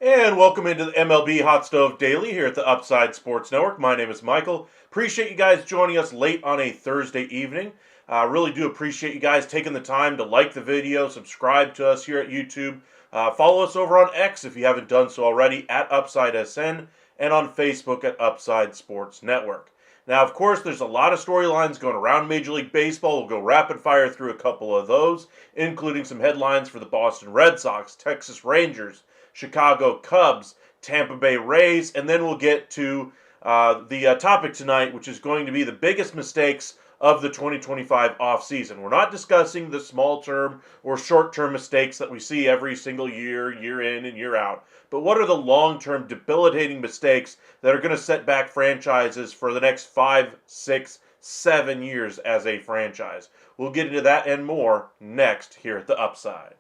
And welcome into the MLB Hot Stove Daily here at the Upside Sports Network. My name is Michael. Appreciate you guys joining us late on a Thursday evening. Really do appreciate you guys taking the time to like the video, subscribe to us here at YouTube. Follow us over on X if you haven't done so already at UpsideSN and on Facebook at Upside Sports Network. Now, of course, there's a lot of storylines going around Major League Baseball. We'll go rapid fire through a couple of those, including some headlines for the Boston Red Sox, Texas Rangers, Chicago Cubs, Tampa Bay Rays, and then we'll get to the topic tonight, which is going to be the biggest mistakes of the 2025 offseason. We're not discussing the small-term or short-term mistakes that we see every single year, year in and year out, but what are the long-term debilitating mistakes that are going to set back franchises for the next 5, 6, 7 years as a franchise? We'll get into that and more next here at the Upside.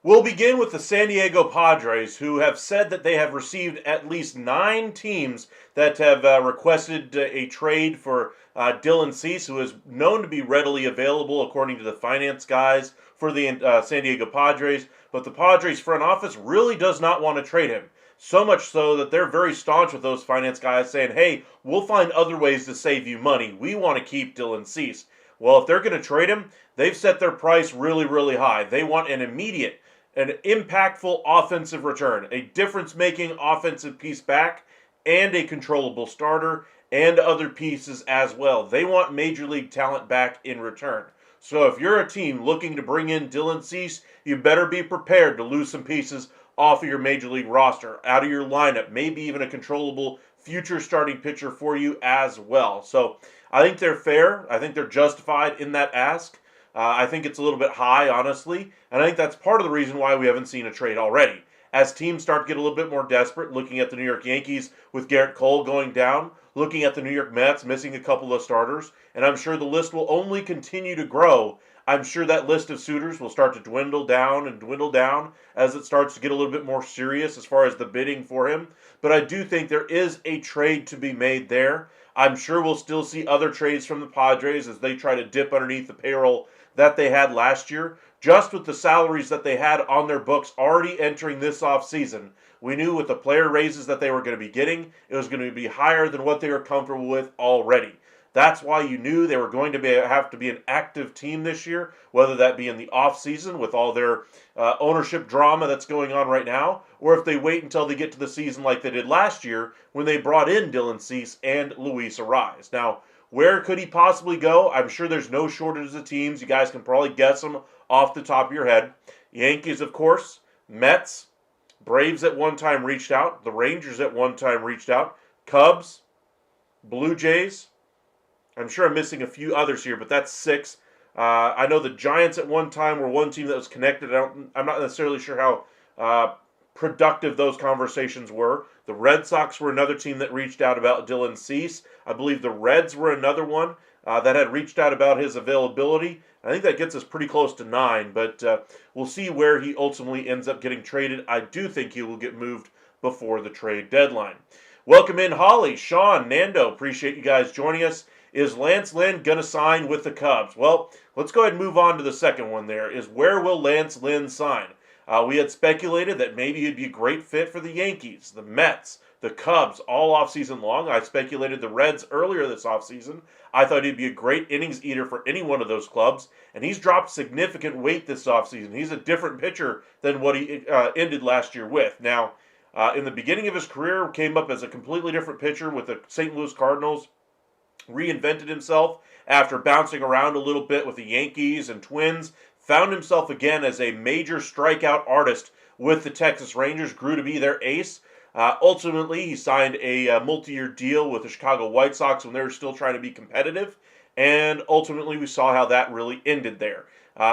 We'll begin with the San Diego Padres, who have said that they have received at least 9 teams that have requested a trade for Dylan Cease, who is known to be readily available according to the finance guys for the San Diego Padres. But the Padres front office really does not want to trade him. So much so that they're very staunch with those finance guys saying, hey, we'll find other ways to save you money. We want to keep Dylan Cease. Well, if they're going to trade him, they've set their price really, really high. They want an impactful offensive return, a difference-making offensive piece back, and a controllable starter, and other pieces as well. They want major league talent back in return. So if you're a team looking to bring in Dylan Cease, you better be prepared to lose some pieces off of your major league roster, out of your lineup, maybe even a controllable future starting pitcher for you as well. So I think they're fair. I think they're justified in that ask. I think it's a little bit high, honestly, and I think that's part of the reason why we haven't seen a trade already. As teams start to get a little bit more desperate, looking at the New York Yankees with Garrett Cole going down, looking at the New York Mets missing a couple of starters, and I'm sure the list will only continue to grow. I'm sure that list of suitors will start to dwindle down as it starts to get a little bit more serious as far as the bidding for him. But I do think there is a trade to be made there. I'm sure we'll still see other trades from the Padres as they try to dip underneath the payroll that they had last year. Just with the salaries that they had on their books already entering this offseason, We knew with the player raises that they were going to be getting, it was going to be higher than what they were comfortable with already. That's why you knew they were going to have to be an active team this year, whether that be in the offseason with all their ownership drama that's going on right now, or if they wait until they get to the season like they did last year when they brought in Dylan Cease and Luis Ariz. Now, where could he possibly go? I'm sure there's no shortage of teams. You guys can probably guess them off the top of your head. Yankees, of course, Mets, Braves at one time reached out, the Rangers at one time reached out, Cubs, Blue Jays. I'm sure I'm missing a few others here, but that's 6. I know the Giants at one time were one team that was connected. I'm not necessarily sure how productive those conversations were. The Red Sox were another team that reached out about Dylan Cease. I believe the Reds were another one that had reached out about his availability. I think that gets us pretty close to 9, but we'll see where he ultimately ends up getting traded. I do think he will get moved before the trade deadline. Welcome in Holly, Sean, Nando. Appreciate you guys joining us. Is Lance Lynn going to sign with the Cubs? Well, let's go ahead and move on to the second one there, is where will Lance Lynn sign? We had speculated that maybe he'd be a great fit for the Yankees, the Mets, the Cubs, all offseason long. I speculated the Reds earlier this offseason. I thought he'd be a great innings eater for any one of those clubs, and he's dropped significant weight this offseason. He's a different pitcher than what he ended last year with. Now, in the beginning of his career, came up as a completely different pitcher with the St. Louis Cardinals, reinvented himself after bouncing around a little bit with the Yankees and Twins, found himself again as a major strikeout artist with the Texas Rangers, grew to be their ace. Ultimately, he signed a multi-year deal with the Chicago White Sox when they were still trying to be competitive, and ultimately we saw how that really ended there.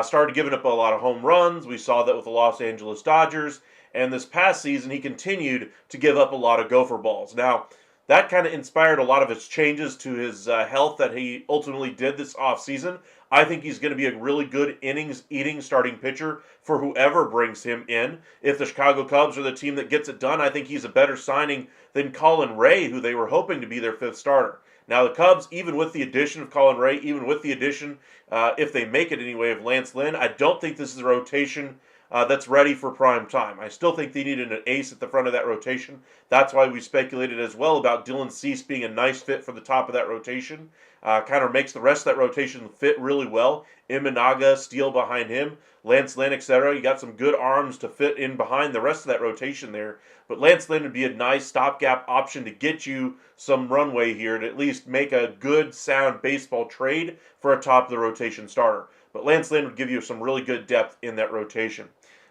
Started giving up a lot of home runs. We saw that with the Los Angeles Dodgers, and this past season he continued to give up a lot of gopher balls. Now, that kind of inspired a lot of his changes to his health that he ultimately did this offseason. I think he's going to be a really good innings-eating starting pitcher for whoever brings him in. If the Chicago Cubs are the team that gets it done, I think he's a better signing than Colin Ray, who they were hoping to be their 5th starter. Now, the Cubs, even with the addition of Colin Ray, even with the addition, if they make it anyway, of Lance Lynn, I don't think this is a rotation that's ready for prime time. I still think they need an ace at the front of that rotation. That's why we speculated as well about Dylan Cease being a nice fit for the top of that rotation. Kind of makes the rest of that rotation fit really well. Imanaga, Steele behind him, Lance Lynn, etc. You got some good arms to fit in behind the rest of that rotation there. But Lance Lynn would be a nice stopgap option to get you some runway here to at least make a good, sound baseball trade for a top of the rotation starter. But Lance Lynn would give you some really good depth in that rotation.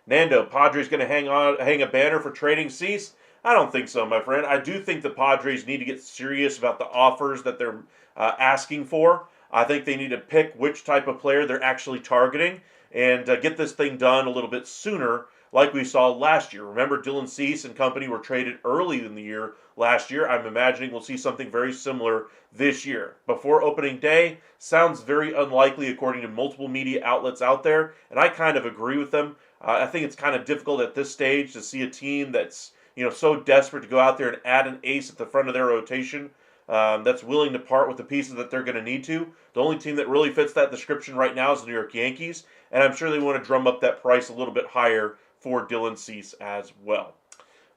Nando, Padres going to hang a banner for trading Cease? I don't think so, my friend. I do think the Padres need to get serious about the offers that they're asking for. I think they need to pick which type of player they're actually targeting and get this thing done a little bit sooner like we saw last year. Remember, Dylan Cease and company were traded early in the year last year. I'm imagining we'll see something very similar this year. Before opening day sounds very unlikely according to multiple media outlets out there, and I kind of agree with them. I think it's kind of difficult at this stage to see a team that's so desperate to go out there and add an ace at the front of their rotation that's willing to part with the pieces that they're going to need to. The only team that really fits that description right now is the New York Yankees, and I'm sure they want to drum up that price a little bit higher for Dylan Cease as well.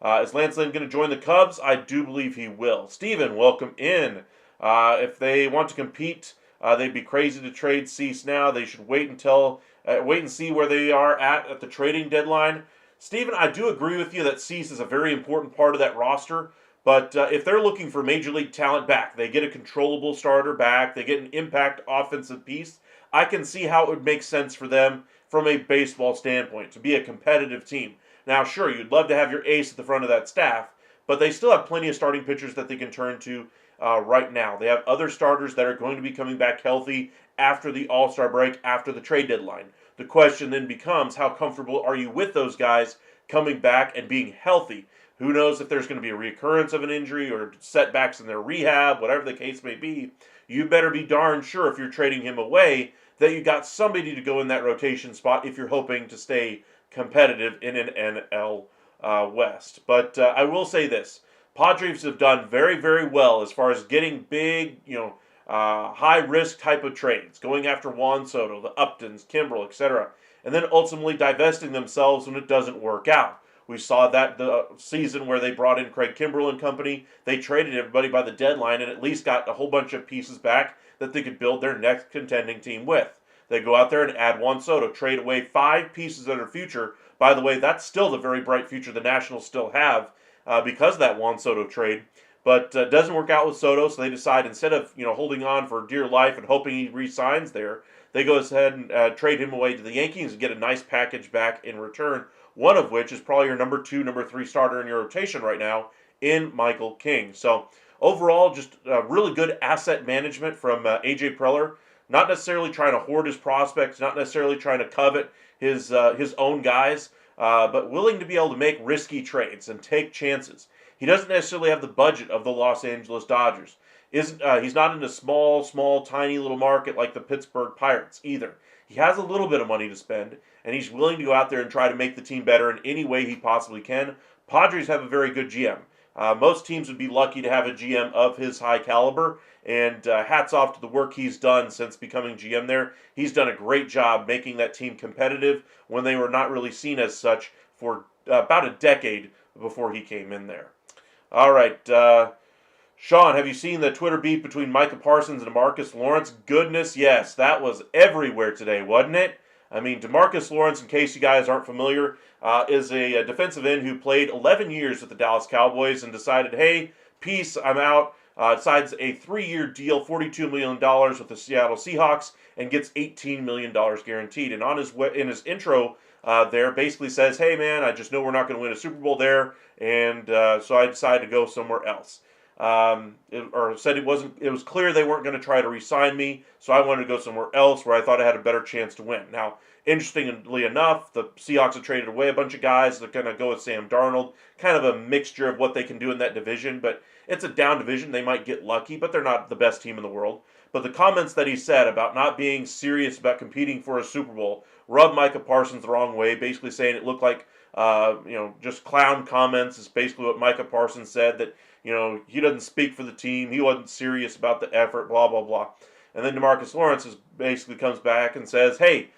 Is Lance Lynn going to join the Cubs? I do believe he will. Steven, welcome in. If they want to compete, they'd be crazy to trade Cease now. They should wait and see where they are at the trading deadline. Steven, I do agree with you that Cease is a very important part of that roster, but if they're looking for major league talent back, they get a controllable starter back, they get an impact offensive piece, I can see how it would make sense for them from a baseball standpoint to be a competitive team. Now, sure, you'd love to have your ace at the front of that staff, but they still have plenty of starting pitchers that they can turn to right now. They have other starters that are going to be coming back healthy after the All-Star break, after the trade deadline. The question then becomes, how comfortable are you with those guys coming back and being healthy? Who knows if there's going to be a recurrence of an injury or setbacks in their rehab, whatever the case may be. You better be darn sure if you're trading him away that you got somebody to go in that rotation spot if you're hoping to stay competitive in an NL West. But I will say this. Padres have done very, very well as far as getting big, high-risk type of trades, going after Juan Soto, the Uptons, Kimbrel, etc., and then ultimately divesting themselves when it doesn't work out. We saw that the season where they brought in Craig Kimbrell and company. They traded everybody by the deadline and at least got a whole bunch of pieces back that they could build their next contending team with. They go out there and add Juan Soto, trade away 5 pieces of their future. By the way, that's still the very bright future the Nationals still have because of that Juan Soto trade. But doesn't work out with Soto, so they decide instead of holding on for dear life and hoping he re-signs there, they go ahead and trade him away to the Yankees and get a nice package back in return. One of which is probably your number 2, number 3 starter in your rotation right now in Michael King. So overall, just really good asset management from AJ Preller. Not necessarily trying to hoard his prospects, not necessarily trying to covet his own guys, but willing to be able to make risky trades and take chances. He doesn't necessarily have the budget of the Los Angeles Dodgers. He's not in a small, tiny little market like the Pittsburgh Pirates either. He has a little bit of money to spend, and he's willing to go out there and try to make the team better in any way he possibly can. Padres have a very good GM. Most teams would be lucky to have a GM of his high caliber, and hats off to the work he's done since becoming GM there. He's done a great job making that team competitive when they were not really seen as such for about a decade before he came in there. All right, Sean, have you seen the Twitter beef between Micah Parsons and DeMarcus Lawrence? Goodness, yes. That was everywhere today, wasn't it? I mean, DeMarcus Lawrence, in case you guys aren't familiar, is a defensive end who played 11 years with the Dallas Cowboys and decided, hey, peace, I'm out. Decides a 3-year deal, $42 million with the Seattle Seahawks, and gets $18 million guaranteed. And in his intro there, basically says, hey, man, I just know we're not going to win a Super Bowl there, and so I decided to go somewhere else. Said it was clear they weren't going to try to re-sign me, so I wanted to go somewhere else where I thought I had a better chance to win. Now, interestingly enough, the Seahawks have traded away a bunch of guys. They're going to go with Sam Darnold, kind of a mixture of what they can do in that division, but it's a down division. They might get lucky, but they're not the best team in the world. But the comments that he said about not being serious about competing for a Super Bowl rubbed Micah Parsons the wrong way, basically saying it looked like just clown comments is basically what Micah Parsons said, that he doesn't speak for the team, he wasn't serious about the effort, blah, blah, blah. And then DeMarcus Lawrence basically comes back and says, hey,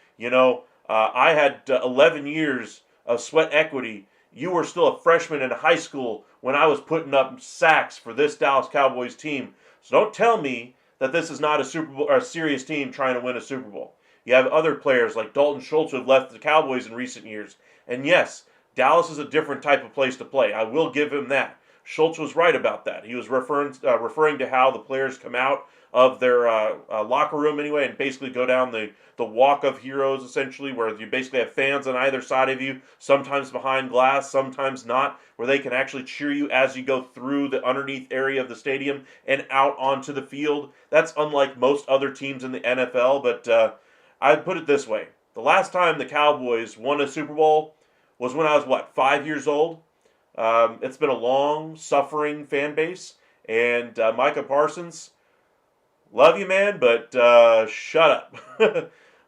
I had 11 years of sweat equity. You were still a freshman in high school when I was putting up sacks for this Dallas Cowboys team. So don't tell me that this is not a Super Bowl or a serious team trying to win a Super Bowl. You have other players like Dalton Schultz who have left the Cowboys in recent years. And yes, Dallas is a different type of place to play. I will give him that. Schultz was right about that. He was referring to how the players come out of their locker room anyway and basically go down the walk of heroes, essentially, where you basically have fans on either side of you, sometimes behind glass, sometimes not, where they can actually cheer you as you go through the underneath area of the stadium and out onto the field. That's unlike most other teams in the NFL, but I'd put it this way. The last time the Cowboys won a Super Bowl was when I was, 5 years old? It's been a long, suffering fan base, and Micah Parsons, love you, man, but shut up.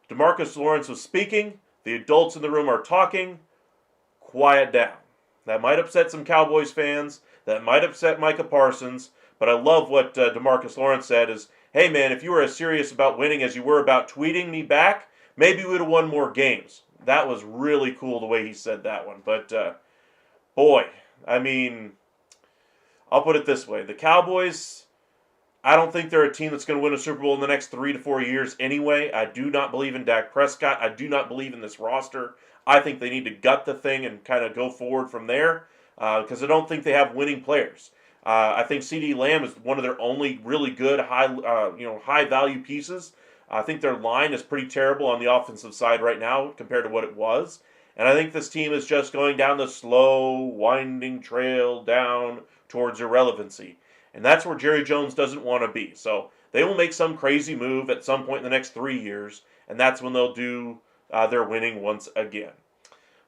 DeMarcus Lawrence was speaking. The adults in the room are talking. Quiet down. That might upset some Cowboys fans. That might upset Micah Parsons. But I love what DeMarcus Lawrence said is, hey, man, if you were as serious about winning as you were about tweeting me back, maybe we would have won more games. That was really cool the way he said that one. But, boy, I mean, I'll put it this way. The Cowboys, I don't think they're a team that's going to win a Super Bowl in the next 3 to 4 years anyway. I do not believe in Dak Prescott. I do not believe in this roster. I think they need to gut the thing and kind of go forward from there because I don't think they have winning players. I think CeeDee Lamb is one of their only really good high value pieces. I think their line is pretty terrible on the offensive side right now compared to what it was. And I think this team is just going down the slow, winding trail down towards irrelevancy. And that's where Jerry Jones doesn't want to be. So they will make some crazy move at some point in the next 3 years, and that's when they'll do their winning once again.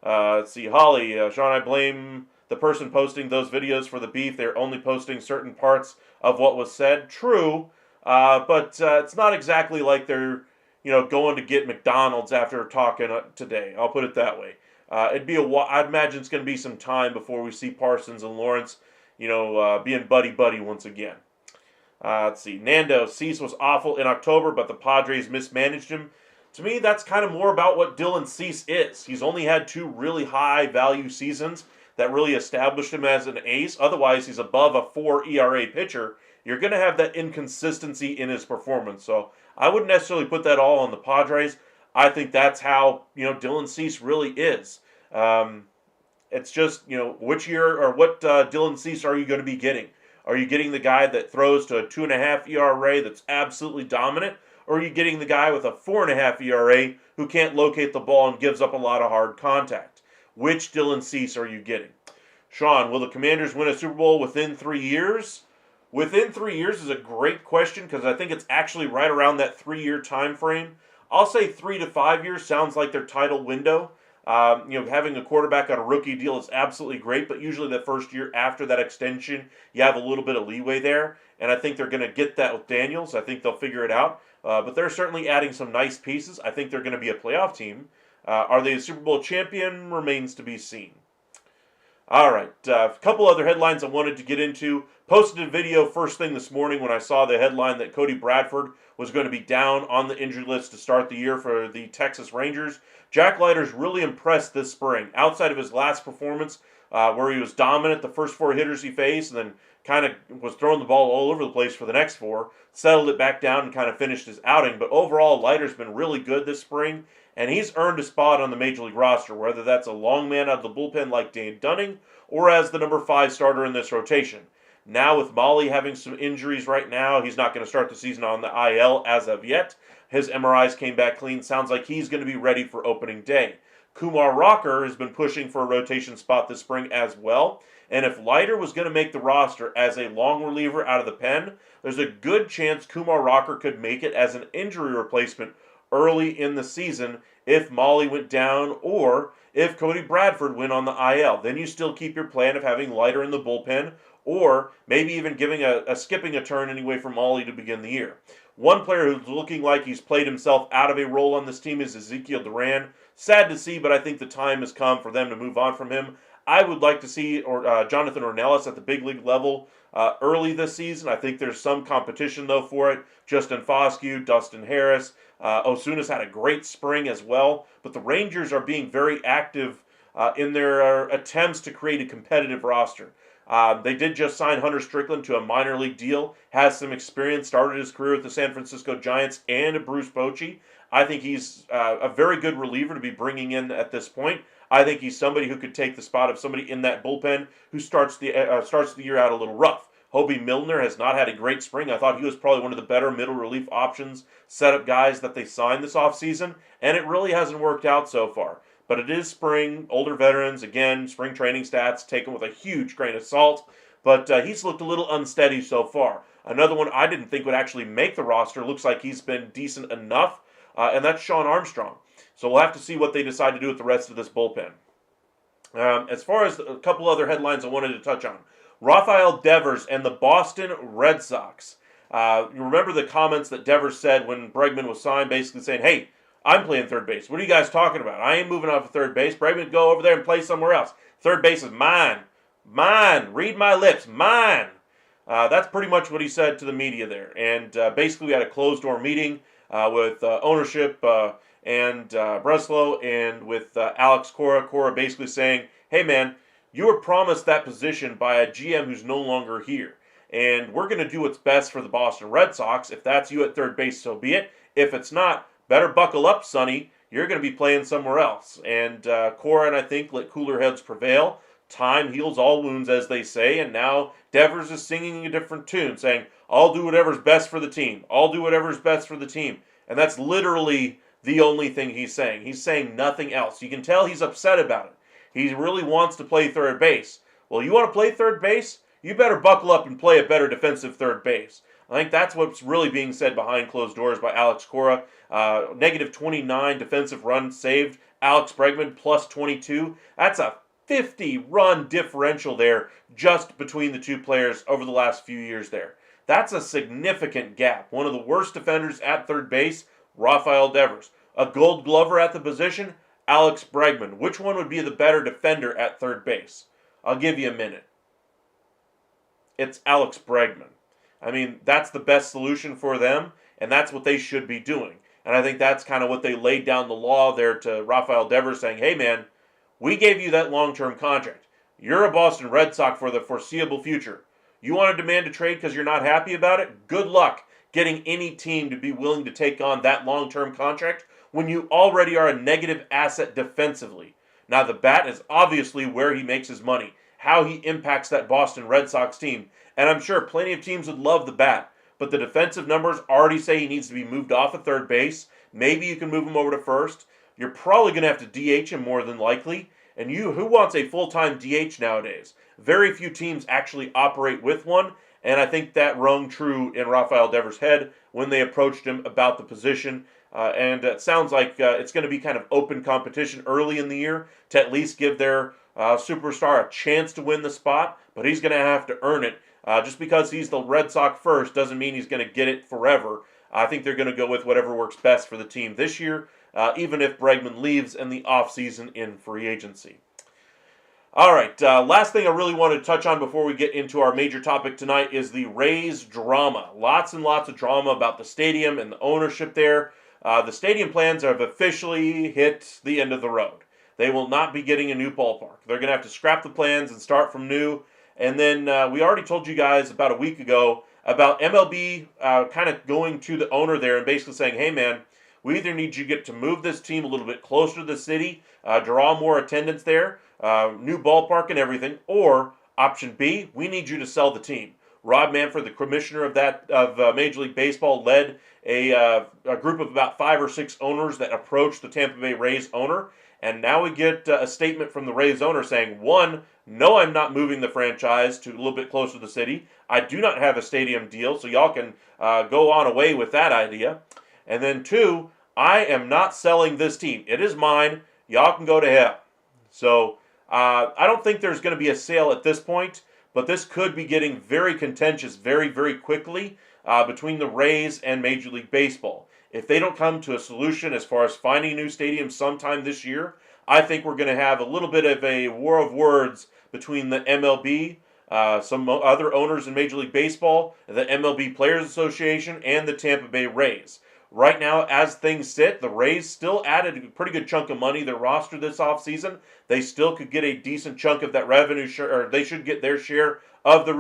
Let's see, Holly, Sean, I blame the person posting those videos for the beef. They're only posting certain parts of what was said. True, but it's not exactly like they're going to get McDonald's after talking today. I'll put it that way. I'd imagine it's going to be some time before we see Parsons and Lawrence, being buddy-buddy once again. Let's see. Nando, Cease was awful in October, but the Padres mismanaged him. To me, that's kind of more about what Dylan Cease is. He's only had 2 really high-value seasons. that really established him as an ace. Otherwise, he's above a 4 ERA pitcher. You're going to have that inconsistency in his performance. So I wouldn't necessarily put that all on the Padres. I think that's how, Dylan Cease really is. It's just, which year or what Dylan Cease are you going to be getting? Are you getting the guy that throws to a 2.5 ERA that's absolutely dominant? Or are you getting the guy with a 4.5 ERA who can't locate the ball and gives up a lot of hard contact? Which Dylan Cease are you getting? Sean, will the Commanders win a Super Bowl within 3 years? Within 3 years is a great question because I think it's actually right around that 3-year time frame. I'll say 3 to 5 years sounds like their title window. Having a quarterback on a rookie deal is absolutely great, but usually the first year after that extension, you have a little bit of leeway there, and I think they're going to get that with Daniels. I think they'll figure it out, but they're certainly adding some nice pieces. I think they're going to be a playoff team. Are they a Super Bowl champion? Remains to be seen. All right, a couple other headlines I wanted to get into. Posted a video first thing this morning when I saw the headline that Cody Bradford was going to be down on the injury list to start the year for the Texas Rangers. Jack Leiter's really impressed this spring. Outside of his last performance, where he was dominant the first 4 hitters he faced and then kind of was throwing the ball all over the place for the next 4, settled it back down and kind of finished his outing. But overall, Leiter's been really good this spring, and he's earned a spot on the Major League roster, whether that's a long man out of the bullpen like Dane Dunning or as the number 5 starter in this rotation. Now with Molly having some injuries right now, he's not going to start the season on the IL as of yet. His MRIs came back clean. Sounds like he's going to be ready for opening day. Kumar Rocker has been pushing for a rotation spot this spring as well. And if Leiter was going to make the roster as a long reliever out of the pen, there's a good chance Kumar Rocker could make it as an injury replacement early in the season if Molly went down or if Cody Bradford went on the IL. Then you still keep your plan of having Leiter in the bullpen or maybe even giving skipping a turn anyway for Molly to begin the year. One player who's looking like he's played himself out of a role on this team is Ezekiel Duran. Sad to see, but I think the time has come for them to move on from him. I would like to see Jonathan Ornelas at the big league level early this season. I think there's some competition, though, for it. Justin Foscue, Dustin Harris. Osuna's had a great spring as well. But the Rangers are being very active in their attempts to create a competitive roster. They did just sign Hunter Strickland to a minor league deal, has some experience, started his career with the San Francisco Giants and Bruce Bochy. I think he's a very good reliever to be bringing in at this point. I think he's somebody who could take the spot of somebody in that bullpen who starts the year out a little rough. Hobie Milner has not had a great spring. I thought he was probably one of the better middle relief options, setup guys that they signed this offseason, and it really hasn't worked out so far. But it is spring, older veterans, again, spring training stats taken with a huge grain of salt. But he's looked a little unsteady so far. Another one I didn't think would actually make the roster, looks like he's been decent enough, and that's Sean Armstrong. So we'll have to see what they decide to do with the rest of this bullpen. As far as a couple other headlines I wanted to touch on. Rafael Devers and the Boston Red Sox. You remember the comments that Devers said when Bregman was signed, basically saying, hey, I'm playing third base. What are you guys talking about? I ain't moving off of third base. Bregman, go over there and play somewhere else. Third base is mine. Mine. Read my lips. Mine. That's pretty much what he said to the media there. And basically we had a closed-door meeting with ownership and Breslow and with Alex Cora. Cora basically saying, hey, man, you were promised that position by a GM who's no longer here. And we're going to do what's best for the Boston Red Sox. If that's you at third base, so be it. If it's not, better buckle up, Sonny. You're going to be playing somewhere else. And Cora and I think let cooler heads prevail. Time heals all wounds, as they say. And now Devers is singing a different tune, saying, I'll do whatever's best for the team. I'll do whatever's best for the team. And that's literally the only thing he's saying. He's saying nothing else. You can tell he's upset about it. He really wants to play third base. Well, you want to play third base? You better buckle up and play a better defensive third base. I think that's what's really being said behind closed doors by Alex Cora. Negative 29 defensive runs saved. Alex Bregman plus 22. That's a 50-run differential there just between the two players over the last few years there. That's a significant gap. One of the worst defenders at third base, Rafael Devers. A Gold Glover at the position, Alex Bregman. Which one would be the better defender at third base? I'll give you a minute. It's Alex Bregman. I mean, that's the best solution for them, and that's what they should be doing. And I think that's kind of what they laid down the law there to Rafael Devers, saying, hey, man, we gave you that long-term contract. You're a Boston Red Sox for the foreseeable future. You want to demand a trade because you're not happy about it? Good luck getting any team to be willing to take on that long-term contract when you already are a negative asset defensively. Now, the bat is obviously where he makes his money, how he impacts that Boston Red Sox team. And I'm sure plenty of teams would love the bat, but the defensive numbers already say he needs to be moved off of third base. Maybe you can move him over to first. You're probably going to have to DH him more than likely. And who wants a full-time DH nowadays? Very few teams actually operate with one, and I think that rung true in Rafael Devers' head when they approached him about the position. And it sounds like it's going to be kind of open competition early in the year to at least give their superstar a chance to win the spot, but he's going to have to earn it. Just because he's the Red Sox first doesn't mean he's going to get it forever. I think they're going to go with whatever works best for the team this year, even if Bregman leaves in the offseason in free agency. All right, last thing I really wanted to touch on before we get into our major topic tonight is the Rays drama. Lots and lots of drama about the stadium and the ownership there. The stadium plans have officially hit the end of the road. They will not be getting a new ballpark. They're going to have to scrap the plans and start from new. And then we already told you guys about a week ago about MLB kind of going to the owner there and basically saying, hey, man, we either need you to get to move this team a little bit closer to the city, draw more attendance there, new ballpark and everything, or option B, we need you to sell the team. Rob Manfred, the commissioner of Major League Baseball, led a group of about 5 or 6 owners that approached the Tampa Bay Rays owner, and now we get a statement from the Rays owner saying, one, no, I'm not moving the franchise to a little bit closer to the city. I do not have a stadium deal, so y'all can go on away with that idea. And then 2, I am not selling this team. It is mine. Y'all can go to hell. So I don't think there's going to be a sale at this point, but this could be getting very contentious very, very quickly between the Rays and Major League Baseball. If they don't come to a solution as far as finding a new stadium sometime this year, I think we're going to have a little bit of a war of words between the MLB, some other owners in Major League Baseball, the MLB Players Association, and the Tampa Bay Rays. Right now, as things sit, the Rays still added a pretty good chunk of money to their roster this offseason. They still could get a decent chunk of that revenue share, or they should get their share of the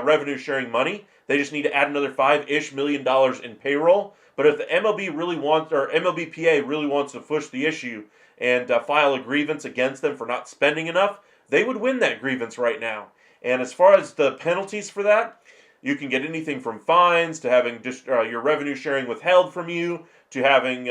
revenue sharing money. They just need to add another $5-ish million in payroll. But if the MLB really wants, or MLBPA really wants to push the issue and file a grievance against them for not spending enough, they would win that grievance right now. And as far as the penalties for that, you can get anything from fines to having just your revenue sharing withheld from you to having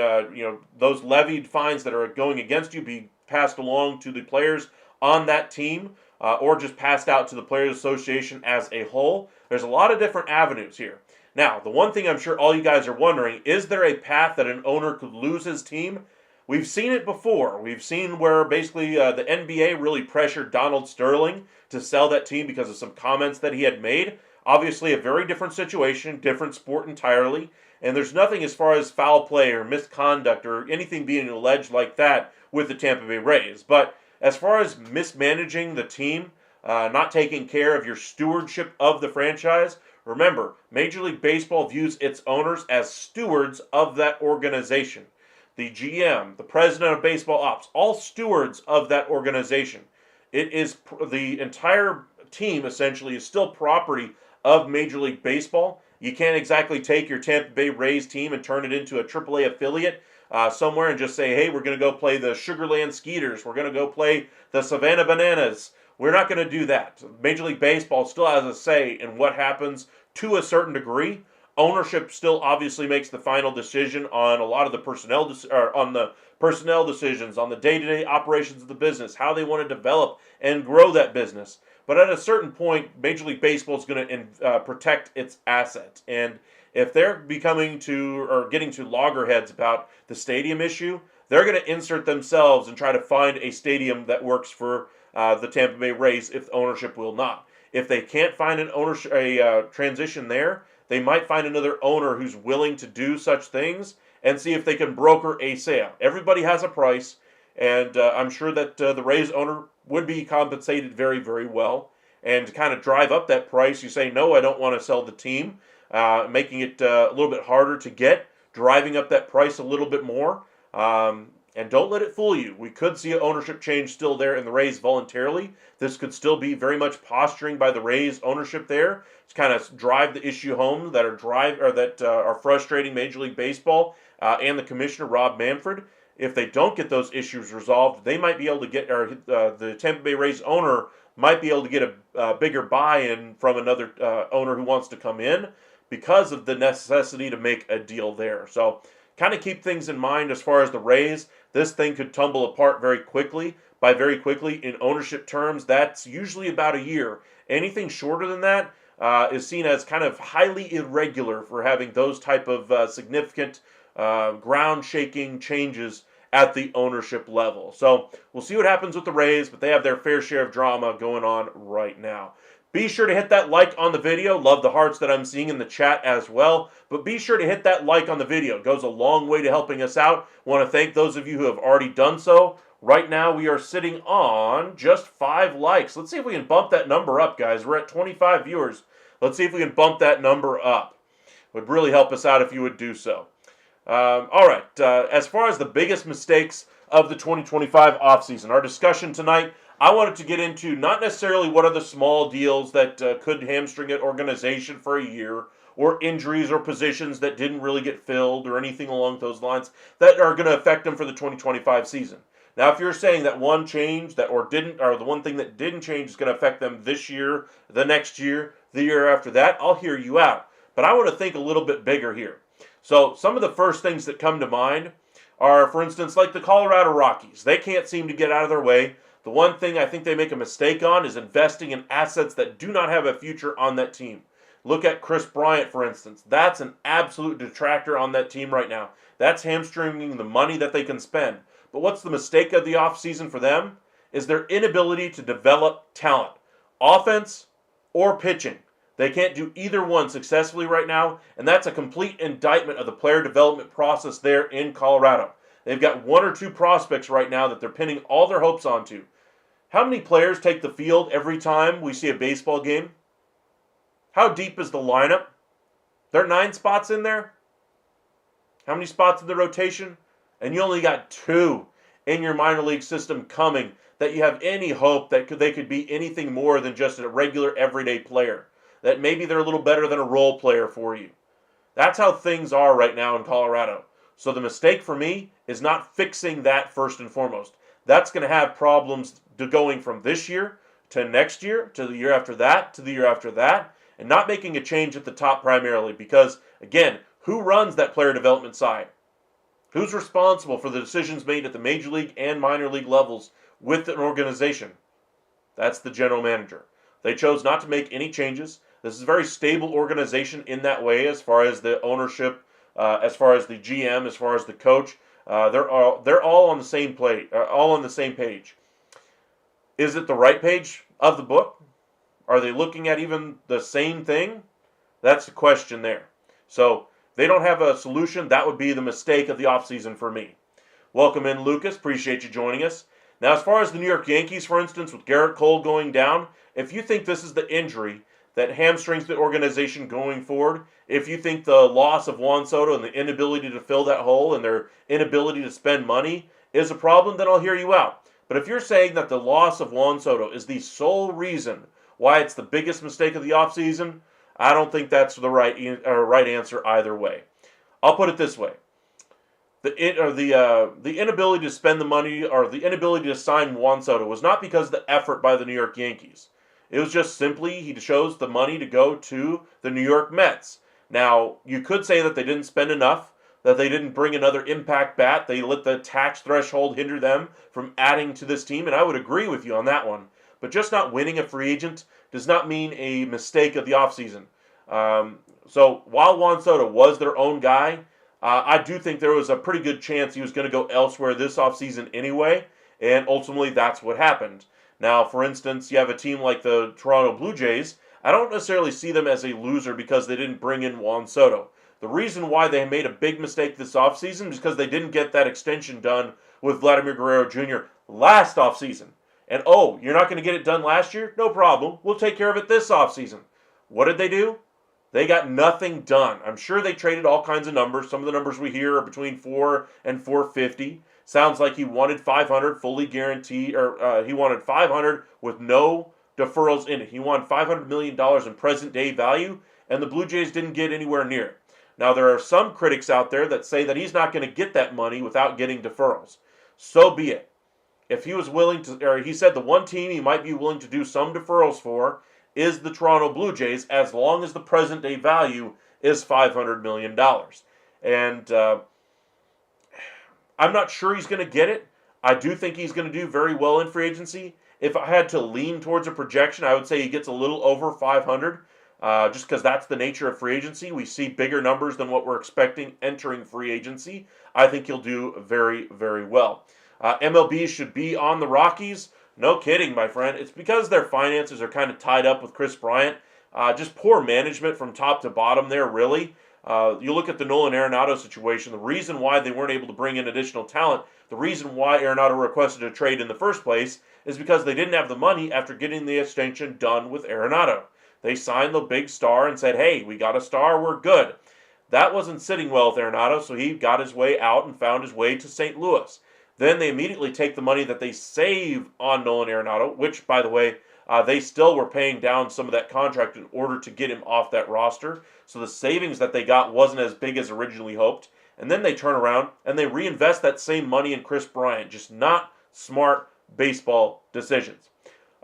those levied fines that are going against you be passed along to the players on that team or just passed out to the Players Association as a whole. There's a lot of different avenues here. Now, the one thing I'm sure all you guys are wondering, is there a path that an owner could lose his team? We've seen it before. We've seen where basically the NBA really pressured Donald Sterling to sell that team because of some comments that he had made. Obviously, a very different situation, different sport entirely, and there's nothing as far as foul play or misconduct or anything being alleged like that with the Tampa Bay Rays. But as far as mismanaging the team, not taking care of your stewardship of the franchise, remember, Major League Baseball views its owners as stewards of that organization. The GM, the president of baseball ops, all stewards of that organization. It is the entire team essentially is still property of Major League Baseball. You can't exactly take your Tampa Bay Rays team and turn it into a AAA affiliate somewhere and just say, hey, we're going to go play the Sugarland Skeeters. We're going to go play the Savannah Bananas. We're not going to do that. Major League Baseball still has a say in what happens to a certain degree. Ownership still obviously makes the final decision on a lot of the personnel decisions, on the day-to-day operations of the business, how they want to develop and grow that business. But at a certain point, Major League Baseball is going to protect its assets. And if they're getting to loggerheads about the stadium issue, they're going to insert themselves and try to find a stadium that works for the Tampa Bay Rays if the ownership will not. If they can't find a transition there, they might find another owner who's willing to do such things and see if they can broker a sale. Everybody has a price, and I'm sure that the Rays owner would be compensated very, very well. And to kind of drive up that price, you say, no, I don't want to sell the team, making it a little bit harder to get, driving up that price a little bit more. And don't let it fool you. We could see an ownership change still there in the Rays voluntarily. This could still be very much posturing by the Rays ownership there to kind of drive the issue home that are frustrating Major League Baseball and the commissioner Rob Manfred. If they don't get those issues resolved, they might be able to get, or the Tampa Bay Rays owner might be able to get a bigger buy-in from another owner who wants to come in because of the necessity to make a deal there. So kind of keep things in mind as far as the Rays. This thing could tumble apart very quickly. By very quickly, in ownership terms, that's usually about a year. Anything shorter than that is seen as kind of highly irregular for having those type of significant ground-shaking changes at the ownership level. So we'll see what happens with the Rays, but they have their fair share of drama going on right now. Be sure to hit that like on the video. Love the hearts that I'm seeing in the chat as well. But be sure to hit that like on the video. It goes a long way to helping us out. Want to thank those of you who have already done so. Right now we are sitting on just 5 likes. Let's see if we can bump that number up, guys. We're at 25 viewers. Let's see if we can bump that number up. It would really help us out if you would do so. All right. As far as the biggest mistakes of the 2025 offseason, our discussion tonight, I wanted to get into not necessarily what are the small deals that could hamstring an organization for a year, or injuries or positions that didn't really get filled or anything along those lines that are going to affect them for the 2025 season. Now, if you're saying that one change that or the one thing that didn't change is going to affect them this year, the next year, the year after that, I'll hear you out. But I want to think a little bit bigger here. So some of the first things that come to mind are, for instance, like the Colorado Rockies. They can't seem to get out of their way. The one thing I think they make a mistake on is investing in assets that do not have a future on that team. Look at Chris Bryant, for instance. That's an absolute detractor on that team right now. That's hamstringing the money that they can spend. But what's the mistake of the offseason for them? Is their inability to develop talent. Offense or pitching. They can't do either one successfully right now, and that's a complete indictment of the player development process there in Colorado. They've got 1 or 2 prospects right now that they're pinning all their hopes onto. How many players take the field every time we see a baseball game? How deep is the lineup? There are 9 spots in there? How many spots in the rotation? And you only got 2 in your minor league system coming that you have any hope that they could be anything more than just a regular everyday player. That maybe they're a little better than a role player for you. That's how things are right now in Colorado. So the mistake for me is not fixing that first and foremost. That's going to have problems going from this year to next year, to the year after that, to the year after that, and not making a change at the top primarily because, again, who runs that player development side? Who's responsible for the decisions made at the major league and minor league levels with an organization? That's the general manager. They chose not to make any changes. This is a very stable organization in that way as far as the ownership, as far as the GM, as far as the coach. They're all on the same all on the same page. Is it the right page of the book? Are they looking at even the same thing? That's the question there. So they don't have a solution. That would be the mistake of the offseason for me. Welcome in, Lucas. Appreciate you joining us. Now, as far as the New York Yankees, for instance, with Garrett Cole going down, if you think this is the injury that hamstrings the organization going forward, if you think the loss of Juan Soto and the inability to fill that hole and their inability to spend money is a problem, then I'll hear you out. But if you're saying that the loss of Juan Soto is the sole reason why it's the biggest mistake of the offseason, I don't think that's the right answer either way. I'll put it this way. The inability to spend the money or the inability to sign Juan Soto was not because of the effort by the New York Yankees. It was just simply he chose the money to go to the New York Mets. Now, you could say that they didn't spend enough, that they didn't bring another impact bat. They let the tax threshold hinder them from adding to this team, and I would agree with you on that one. But just not winning a free agent does not mean a mistake of the offseason. So while Juan Soto was their own guy, I do think there was a pretty good chance he was going to go elsewhere this offseason anyway, and ultimately that's what happened. Now, for instance, you have a team like the Toronto Blue Jays. I don't necessarily see them as a loser because they didn't bring in Juan Soto. The reason why they made a big mistake this offseason is because they didn't get that extension done with Vladimir Guerrero Jr. last offseason. And, oh, you're not going to get it done last year? No problem. We'll take care of it this offseason. What did they do? They got nothing done. I'm sure they traded all kinds of numbers. Some of the numbers we hear are between 4 and 450. Sounds like he wanted 500 fully guaranteed, or he wanted 500 with no deferrals in it. He wanted $500 million in present day value, and the Blue Jays didn't get anywhere near. Now, there are some critics out there that say that he's not going to get that money without getting deferrals. So be it. If he was willing to, or he said the one team he might be willing to do some deferrals for is the Toronto Blue Jays, as long as the present day value is $500 million. And I'm not sure he's going to get it. I do think he's going to do very well in free agency. If I had to lean towards a projection, I would say he gets a little over 500, just because that's the nature of free agency. We see bigger numbers than what we're expecting entering free agency. I think he'll do very, very well. MLB should be on the Rockies. No kidding, my friend. It's because their finances are kind of tied up with Chris Bryant. Just poor management from top to bottom there, really. You look at the Nolan Arenado situation, the reason why they weren't able to bring in additional talent, the reason why Arenado requested a trade in the first place is because they didn't have the money after getting the extension done with Arenado. They signed the big star and said, hey, we got a star, we're good. That wasn't sitting well with Arenado, so he got his way out and found his way to St. Louis. Then they immediately take the money that they save on Nolan Arenado, which, by the way, they still were paying down some of that contract in order to get him off that roster. So the savings that they got wasn't as big as originally hoped. And then they turn around and they reinvest that same money in Chris Bryant. Just not smart baseball decisions.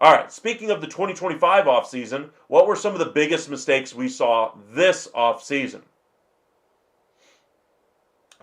All right, speaking of the 2025 offseason, what were some of the biggest mistakes we saw this offseason?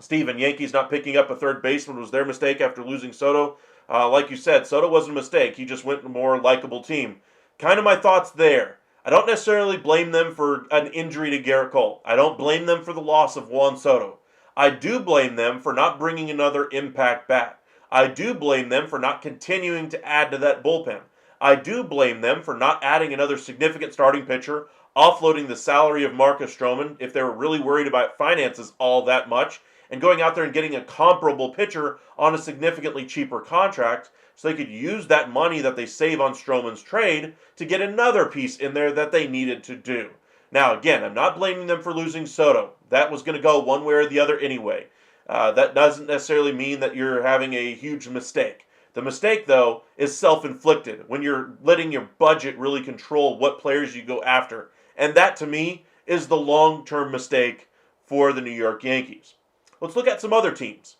Steven, Yankees not picking up a third baseman was their mistake after losing Soto. Like you said, Soto wasn't a mistake. He just went to a more likable team. Kind of my thoughts there. I don't necessarily blame them for an injury to Garrett Cole. I don't blame them for the loss of Juan Soto. I do blame them for not bringing another impact bat. I do blame them for not continuing to add to that bullpen. I do blame them for not adding another significant starting pitcher, offloading the salary of Marcus Stroman if they were really worried about finances all that much, and going out there and getting a comparable pitcher on a significantly cheaper contract so they could use that money that they save on Stroman's trade to get another piece in there that they needed to do. Now, again, I'm not blaming them for losing Soto. That was going to go one way or the other anyway. That doesn't necessarily mean that you're having a huge mistake. The mistake, though, is self-inflicted when you're letting your budget really control what players you go after. And that, to me, is the long-term mistake for the New York Yankees. Let's look at some other teams.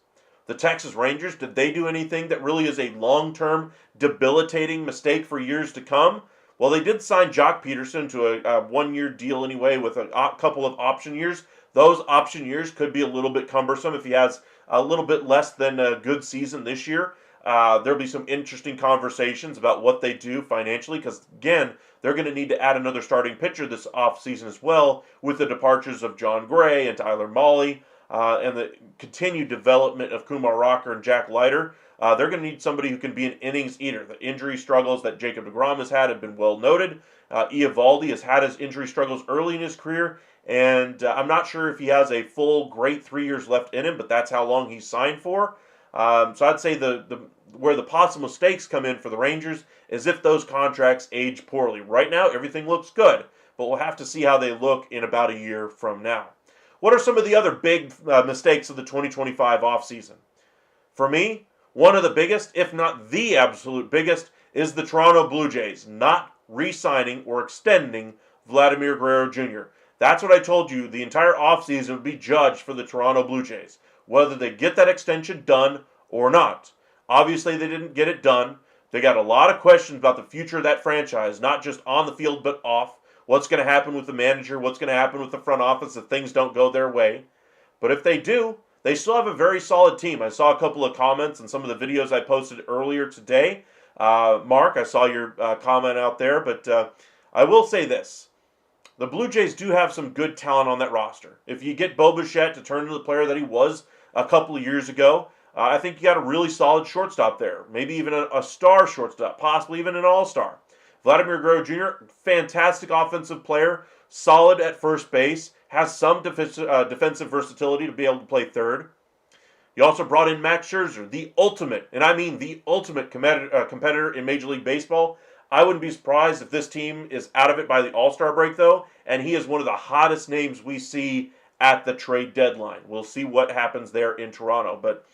The Texas Rangers, did they do anything that really is a long-term debilitating mistake for years to come? Well, they did sign Jock Peterson to a one-year deal anyway with a couple of option years. Those option years could be a little bit cumbersome if he has a little bit less than a good season this year. There'll be some interesting conversations about what they do financially because, again, they're going to need to add another starting pitcher this offseason as well with the departures of John Gray and Tyler Mahle. And the continued development of Kumar Rocker and Jack Leiter, they're going to need somebody who can be an innings eater. The injury struggles that Jacob deGrom has had have been well noted. Eovaldi has had his injury struggles early in his career, and I'm not sure if he has a full great 3 years left in him, but that's how long he's signed for. So I'd say where the possible mistakes come in for the Rangers is if those contracts age poorly. Right now, everything looks good, but we'll have to see how they look in about a year from now. What are some of the other big mistakes of the 2025 offseason? For me, one of the biggest, if not the absolute biggest, is the Toronto Blue Jays not re-signing or extending Vladimir Guerrero Jr. That's what I told you. The entire offseason would be judged for the Toronto Blue Jays, whether they get that extension done or not. Obviously, they didn't get it done. They got a lot of questions about the future of that franchise, not just on the field but off. What's going to happen with the manager? What's going to happen with the front office if things don't go their way? But if they do, they still have a very solid team. I saw a couple of comments in some of the videos I posted earlier today. Mark, I saw your comment out there, but I will say this. The Blue Jays do have some good talent on that roster. If you get Bo Bichette to turn into the player that he was a couple of years ago, I think you got a really solid shortstop there. Maybe even a star shortstop, possibly even an all-star. Vladimir Guerrero Jr., fantastic offensive player, solid at first base, has some defensive versatility to be able to play third. You also brought in Max Scherzer, the ultimate, and I mean the ultimate competitor in Major League Baseball. I wouldn't be surprised if this team is out of it by the All-Star break, though, and he is one of the hottest names we see at the trade deadline. We'll see what happens there in Toronto, but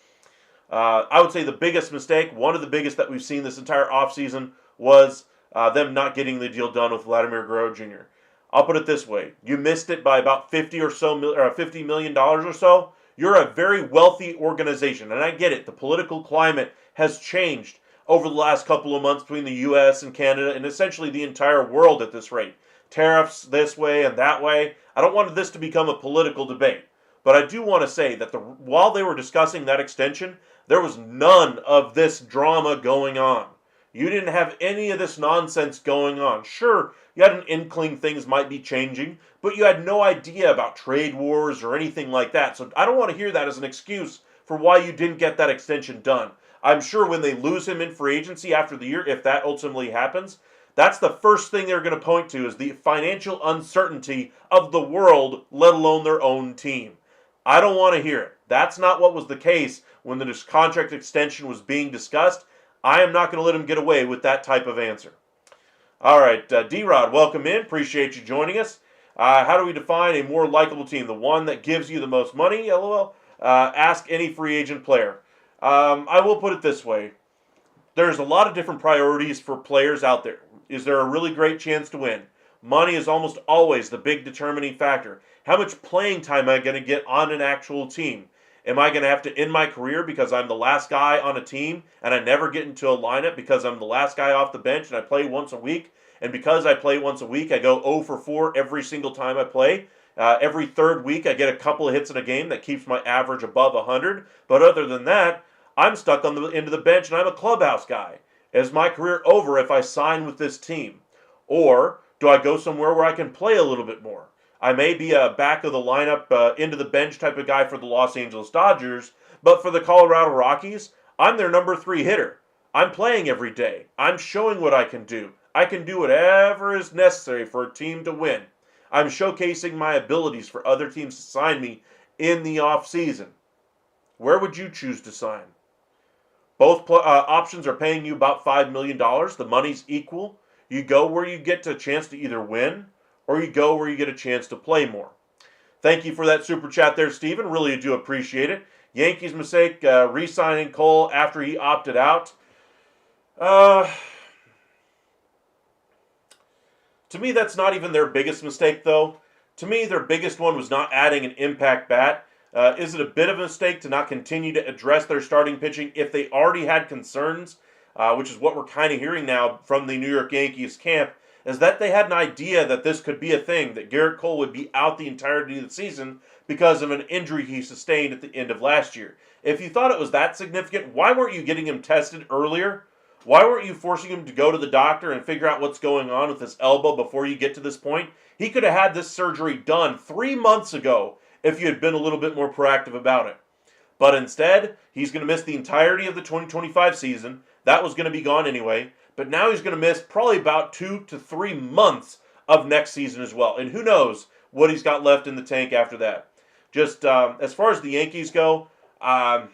I would say the biggest mistake, one of the biggest that we've seen this entire offseason, was them not getting the deal done with Vladimir Guerrero Jr. I'll put it this way: you missed it by about $50 million or so. You're a very wealthy organization, and I get it. The political climate has changed over the last couple of months between the U.S. and Canada, and essentially the entire world at this rate. Tariffs this way and that way. I don't want this to become a political debate, but I do want to say that while they were discussing that extension, there was none of this drama going on. You didn't have any of this nonsense going on. Sure, you had an inkling things might be changing, but you had no idea about trade wars or anything like that. So I don't want to hear that as an excuse for why you didn't get that extension done. I'm sure when they lose him in free agency after the year, if that ultimately happens, that's the first thing they're going to point to is the financial uncertainty of the world, let alone their own team. I don't want to hear it. That's not what was the case when the contract extension was being discussed. I am not going to let him get away with that type of answer. All right, D-Rod, welcome in. Appreciate you joining us. How do we define a more likable team? The one that gives you the most money? LOL. Ask any free agent player. I will put it this way. There's a lot of different priorities for players out there. Is there a really great chance to win? Money is almost always the big determining factor. How much playing time am I going to get on an actual team? Am I going to have to end my career because I'm the last guy on a team and I never get into a lineup because I'm the last guy off the bench and I play once a week? And because I play once a week, I go 0 for 4 every single time I play. Every third week, I get a couple of hits in a game that keeps my average above 100. But other than that, I'm stuck on the end of the bench and I'm a clubhouse guy. Is my career over if I sign with this team? Or do I go somewhere where I can play a little bit more? I may be a back of the lineup, into the bench type of guy for the Los Angeles Dodgers, but for the Colorado Rockies, I'm their number 3 hitter. I'm playing every day. I'm showing what I can do. I can do whatever is necessary for a team to win. I'm showcasing my abilities for other teams to sign me in the offseason. Where would you choose to sign? Both options are paying you about $5 million. The money's equal. You go where you get a chance to either win or you go where you get a chance to play more. Thank you for that super chat there, Steven. Really do appreciate it. Yankees' mistake re-signing Cole after he opted out. To me, that's not even their biggest mistake, though. To me, their biggest one was not adding an impact bat. Is it a bit of a mistake to not continue to address their starting pitching if they already had concerns, which is what we're kind of hearing now from the New York Yankees camp, is that they had an idea that this could be a thing, that Garrett Cole would be out the entirety of the season because of an injury he sustained at the end of last year. If you thought it was that significant, why weren't you getting him tested earlier? Why weren't you forcing him to go to the doctor and figure out what's going on with his elbow before you get to this point? He could have had this surgery done 3 months ago if you had been a little bit more proactive about it. But instead, he's going to miss the entirety of the 2025 season. That was going to be gone anyway. But now he's going to miss probably about 2 to 3 months of next season as well. And who knows what he's got left in the tank after that. Just as far as the Yankees go, I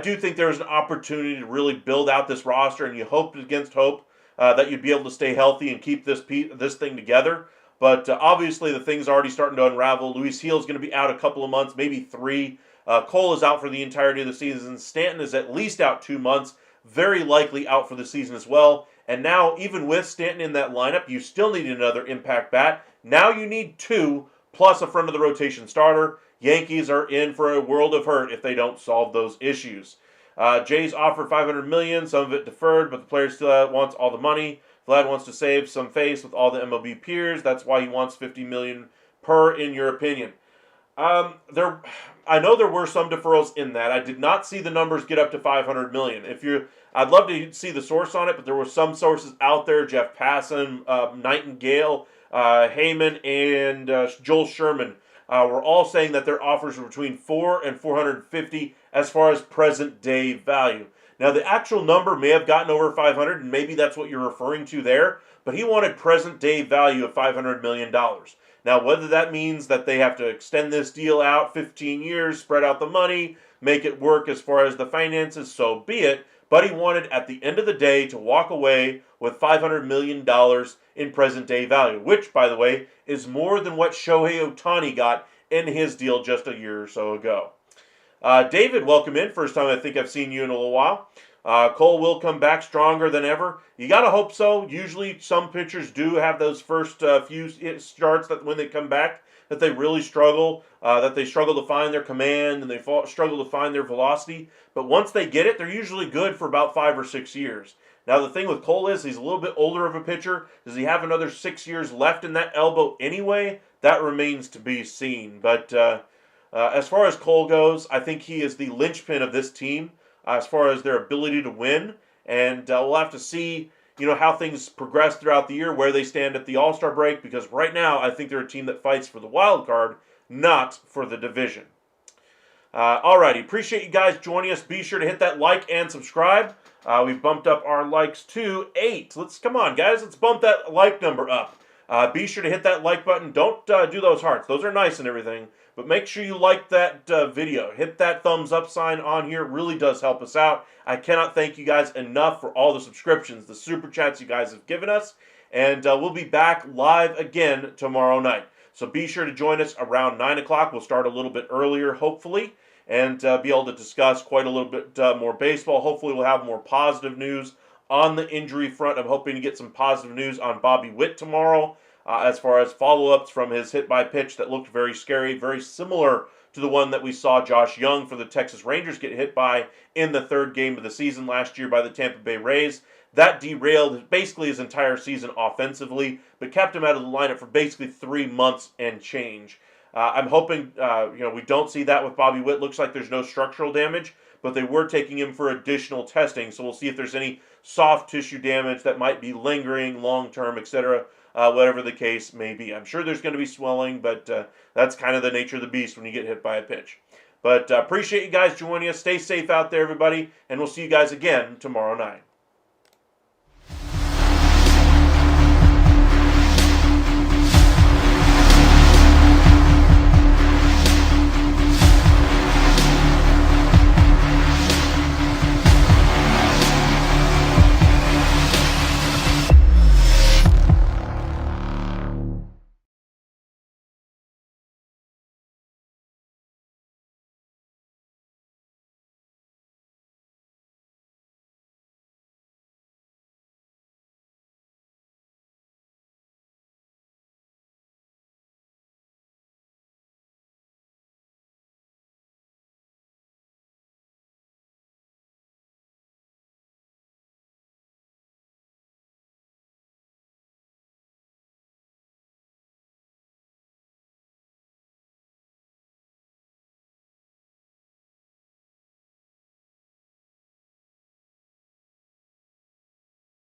do think there's an opportunity to really build out this roster, and you hoped against hope that you'd be able to stay healthy and keep this thing together. But obviously the thing's already starting to unravel. Luis Gil's going to be out a couple of months, maybe 3. Cole is out for the entirety of the season. Stanton is at least out 2 months, very likely out for the season as well. And now, even with Stanton in that lineup, you still need another impact bat. Now you need 2 plus a front of the rotation starter. Yankees are in for a world of hurt if they don't solve those issues. Jays offered $500 million, some of it deferred, but the player still wants all the money. Vlad wants to save some face with all the MLB peers. That's why he wants $50 million per, in your opinion. I know there were some deferrals in that. I did not see the numbers get up to $500 million. I'd love to see the source on it, but there were some sources out there: Jeff Passan, Nightingale, Heyman, and Joel Sherman. Were all saying that their offers were between $400 and $450 as far as present day value. Now, the actual number may have gotten over 500, and maybe that's what you're referring to there, but he wanted present day value of $500 million. Now, whether that means that they have to extend this deal out 15 years, spread out the money, make it work as far as the finances, so be it, but he wanted, at the end of the day, to walk away with $500 million in present day value, which, by the way, is more than what Shohei Ohtani got in his deal just a year or so ago. David, welcome in. First time I think I've seen you in a little while. Cole will come back stronger than ever. You got to hope so. Usually some pitchers do have those first few starts that when they come back that they really struggle, that they struggle to find their command and they struggle to find their velocity. But once they get it, they're usually good for about 5 or 6 years. Now the thing with Cole is he's a little bit older of a pitcher. Does he have another 6 years left in that elbow anyway? That remains to be seen. But as far as Cole goes, I think he is the linchpin of this team as far as their ability to win. And we'll have to see, how things progress throughout the year, where they stand at the All-Star break, because right now I think they're a team that fights for the wild card, not for the division. Alrighty, appreciate you guys joining us. Be sure to hit that like and subscribe. We bumped up our likes to 8. Come on, guys, let's bump that like number up. Be sure to hit that like button. Don't do those hearts. Those are nice and everything. But make sure you like that video. Hit that thumbs up sign on here. It really does help us out. I cannot thank you guys enough for all the subscriptions, the super chats you guys have given us. And we'll be back live again tomorrow night. So be sure to join us around 9 o'clock. We'll start a little bit earlier, hopefully, and be able to discuss quite a little bit more baseball. Hopefully we'll have more positive news on the injury front. I'm hoping to get some positive news on Bobby Witt tomorrow. As far as follow-ups from his hit-by-pitch that looked very scary, very similar to the one that we saw Josh Young for the Texas Rangers get hit by in the third game of the season last year by the Tampa Bay Rays. That derailed basically his entire season offensively, but kept him out of the lineup for basically 3 months and change. I'm hoping we don't see that with Bobby Witt. Looks like there's no structural damage, but they were taking him for additional testing, so we'll see if there's any soft tissue damage that might be lingering long-term, etc., whatever the case may be. I'm sure there's going to be swelling, but that's kind of the nature of the beast when you get hit by a pitch. But appreciate you guys joining us. Stay safe out there, everybody, and we'll see you guys again tomorrow night.